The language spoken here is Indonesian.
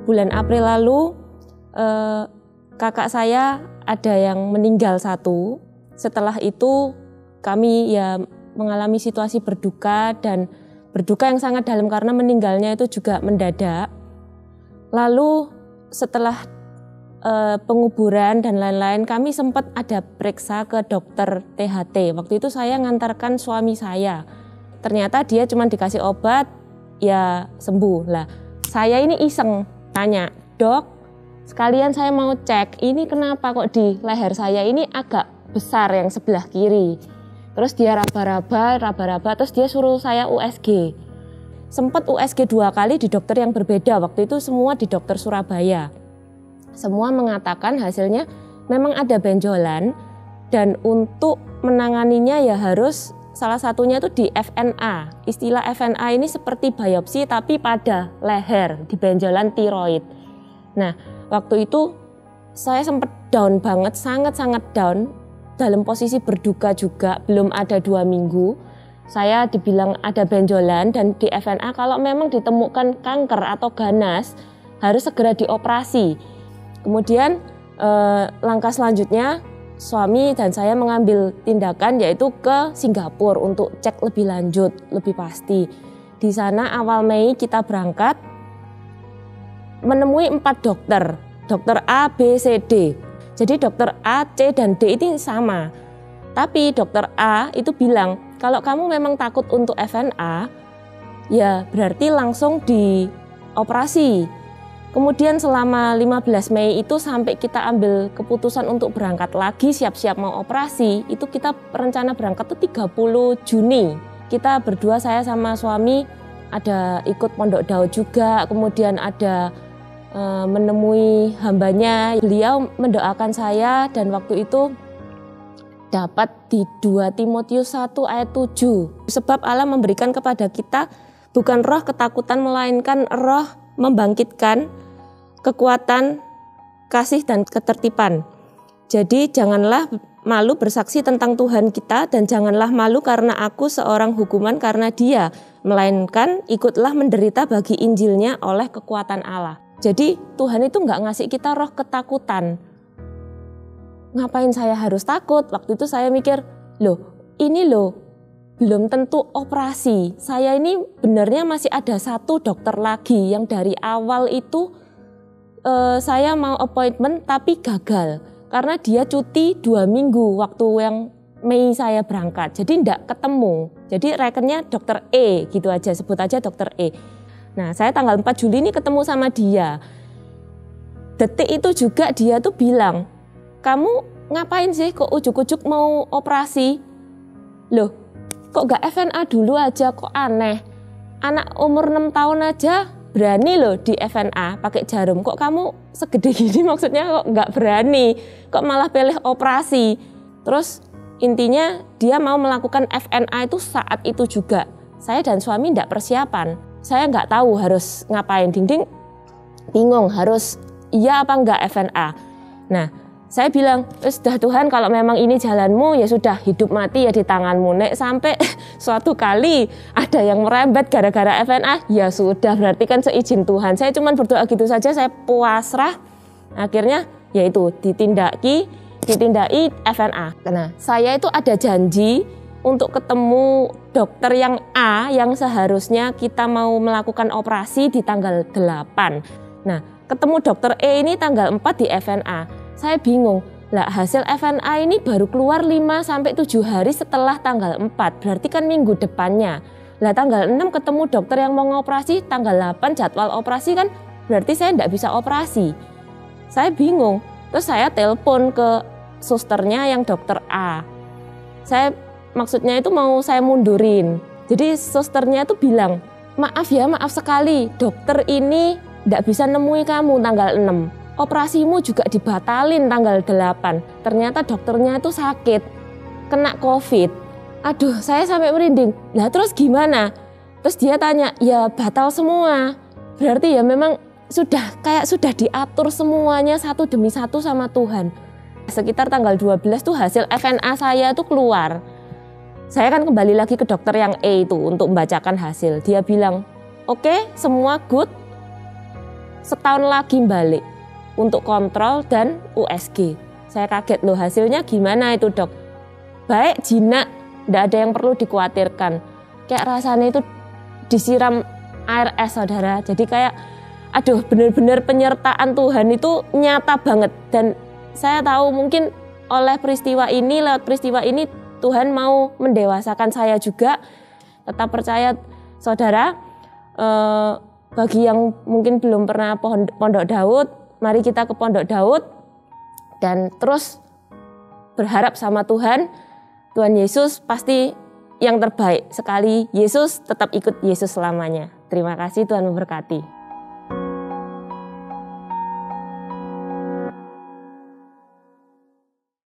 bulan April lalu kakak saya ada yang meninggal satu. Setelah itu kami ya mengalami situasi berduka dan berduka yang sangat dalam karena meninggalnya itu juga mendadak. Lalu setelah penguburan dan lain-lain kami sempat ada periksa ke dokter THT. Waktu itu saya ngantarkan suami saya. Ternyata dia cuma dikasih obat ya sembuh. Lah, saya ini iseng tanya, "Dok, sekalian saya mau cek, ini kenapa kok di leher saya ini agak besar yang sebelah kiri." Terus dia raba-raba, terus dia suruh saya USG. Sempat USG 2 kali di dokter yang berbeda, waktu itu semua di dokter Surabaya. Semua mengatakan hasilnya memang ada benjolan dan untuk menanganinya ya harus salah satunya itu di FNA. Istilah FNA ini seperti biopsi tapi pada leher, di benjolan tiroid. Nah, waktu itu saya sempat down banget, sangat-sangat down, dalam posisi berduka juga, belum ada 2 minggu. Saya dibilang ada benjolan dan di FNA kalau memang ditemukan kanker atau ganas harus segera dioperasi. Kemudian langkah selanjutnya suami dan saya mengambil tindakan yaitu ke Singapura untuk cek lebih lanjut, lebih pasti. Di sana awal Mei kita berangkat menemui 4 dokter, dokter A, B, C, D. Jadi dokter A, C, dan D ini sama. Tapi dokter A itu bilang, kalau kamu memang takut untuk FNA, ya berarti langsung dioperasi. Kemudian selama 15 Mei itu sampai kita ambil keputusan untuk berangkat lagi, siap-siap mau operasi, itu kita rencana berangkat itu 30 Juni. Kita berdua, saya sama suami, ada ikut Pondok Daud juga, kemudian ada menemui hambanya. Beliau mendoakan saya dan waktu itu dapat di 2 Timotius 1 ayat 7. Sebab Allah memberikan kepada kita bukan roh ketakutan melainkan roh membangkitkan kekuatan, kasih dan ketertiban. Jadi janganlah malu bersaksi tentang Tuhan kita dan janganlah malu karena aku seorang hukuman karena Dia, melainkan ikutlah menderita bagi Injilnya oleh kekuatan Allah. Jadi Tuhan itu nggak ngasih kita roh ketakutan. Ngapain saya harus takut? Waktu itu saya mikir, ini belum tentu operasi. Saya ini benarnya masih ada 1 dokter lagi yang dari awal itu saya mau appointment tapi gagal. Karena dia cuti 2 minggu waktu yang Mei saya berangkat. Jadi enggak ketemu. Jadi rekennya dokter E gitu aja, sebut aja dokter E. Nah, saya tanggal 4 Juli ini ketemu sama dia. Detik itu juga dia tuh bilang, "Kamu ngapain sih kok ujuk-ujuk mau operasi? Loh, kok gak FNA dulu aja, kok aneh. Anak umur 6 tahun aja berani loh di FNA pakai jarum. Kok kamu segede gini maksudnya kok gak berani? Kok malah pilih operasi?" Terus intinya dia mau melakukan FNA itu saat itu juga. Saya dan suami gak persiapan. Saya nggak tahu harus ngapain, bingung harus iya apa enggak FNA. Nah, saya bilang, sudah Tuhan kalau memang ini jalanmu ya sudah, hidup mati ya di tanganmu. Nek sampai suatu kali ada yang merembet gara-gara FNA, ya sudah berarti kan seizin Tuhan. Saya cuma berdoa gitu saja, saya pasrah. Akhirnya yaitu ditindaki FNA. Nah, saya itu ada janji untuk ketemu dokter yang A yang seharusnya kita mau melakukan operasi di tanggal 8. Nah, ketemu dokter E ini tanggal 4 di FNA. Saya bingung, lah hasil FNA ini baru keluar 5-7 hari setelah tanggal 4, berarti kan minggu depannya. Lah tanggal 6 ketemu dokter yang mau ngoperasi, tanggal 8 jadwal operasi kan berarti saya tidak bisa operasi. Saya bingung, terus saya telepon ke susternya yang dokter A. Maksudnya itu mau saya mundurin. Jadi susternya itu bilang, maaf sekali, dokter ini tidak bisa nemui kamu tanggal 6. Operasimu juga dibatalin tanggal 8. Ternyata dokternya itu sakit, kena COVID. Aduh, saya sampai merinding. Lah terus gimana? Terus dia tanya, ya batal semua. Berarti ya memang sudah diatur semuanya satu demi satu sama Tuhan. Sekitar tanggal 12 tuh hasil FNA saya tuh keluar. Saya kan kembali lagi ke dokter yang E itu untuk membacakan hasil. Dia bilang, oke, semua good. setahun lagi balik untuk kontrol dan USG. Saya kaget loh, hasilnya gimana itu dok? Baik, jinak, tidak ada yang perlu dikhawatirkan. Kayak rasanya itu disiram air es saudara. Jadi kayak aduh, benar-benar penyertaan Tuhan itu nyata banget. Dan saya tahu mungkin lewat peristiwa ini Tuhan mau mendewasakan saya juga. Tetap percaya saudara, bagi yang mungkin belum pernah Pondok Daud, mari kita ke Pondok Daud dan terus berharap sama Tuhan. Tuhan Yesus pasti yang terbaik sekali. Yesus tetap ikut Yesus selamanya. Terima kasih, Tuhan memberkati.